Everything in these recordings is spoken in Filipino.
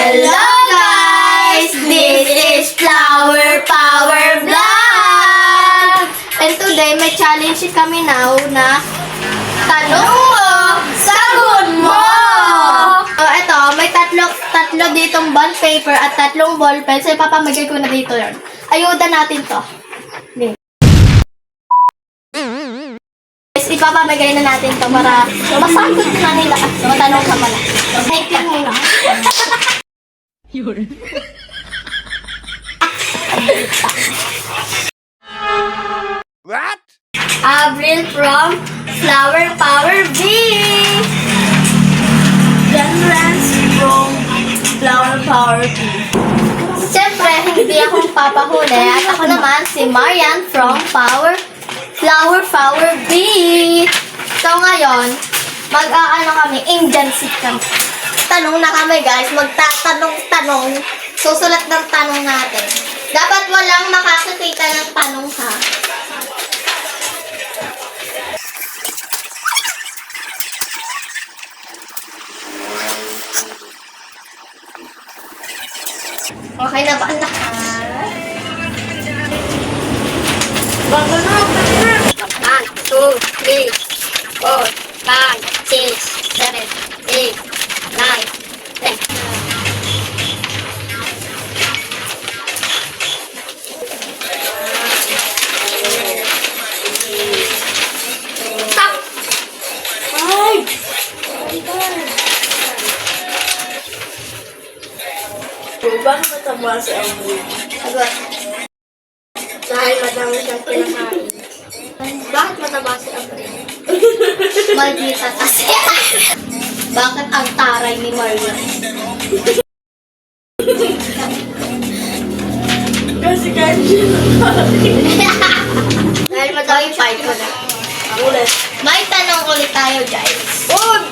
Hello guys! This is Flower Power Vlog! And today may challenge kami now na tanong mo, sagot mo! So eto, may tatlo ditong bond paper at tatlong ball pen. So ipapamagay ko na dito yun. Ayuda natin to. Guys, ipapamagay na natin to para masagot na nila. So tanong ka pala. Thank you muna. What? Avril from Flower Power V. John Lance from Flower Power V. Siyempre, hindi akong papahuli. At ako naman si Marian from Flower Power V. So ngayon, mag-aano kami, Indian seat kami. Tanong na kami guys, magtatanong-tanong. Susulat ng tanong natin. Dapat walang makakakita ng tanong ha. Okay na ba ang lahat? Bago na, 1, 2, 3, 4, 5, 6, 7, 8, 9, 10. Stop! 5. Bakit mataba si Avril? Sagot. Dahil madami siyang kinakain. Bakit mataba si Avril? Maldita kasi. Bakit ang taray ni Marian? Kasi kahit siya Dahil madami fight ko na. ulit. May tanong ulit tayo guys. Food!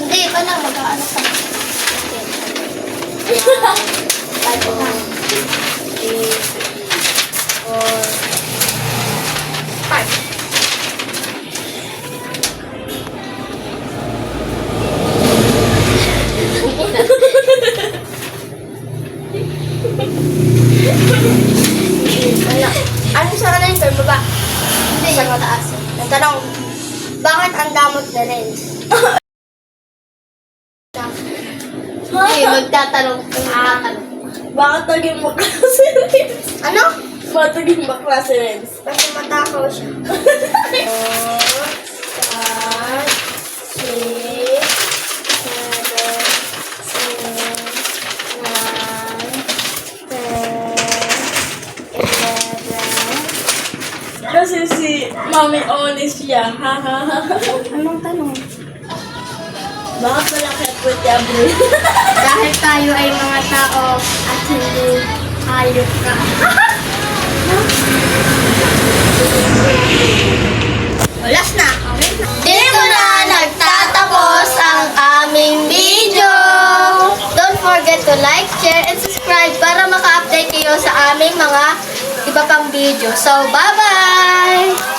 Hindi, pa lang. Mag-aano ka. Ano sa kanan yung baba? Hindi, sa mataas. Nagtanong, bakit ang damot na lens? Hindi, magtatanong. Bakit naging maklase lens? Ano? Bakit naging maklase lens? Kasi matakaw siya. 4, 5, 6, 7, 8, 9, 10, 11. Kasi si Mami honest siya. Anong tanong? Bakit malaki ang puwet ni Avril? Dahil tayo ay mga tao at hindi hayop ka. Last na. Dito na nagtatapos ang aming video. Don't forget to like, share, and subscribe para maka-update kayo sa aming mga iba pang video. So, bye-bye!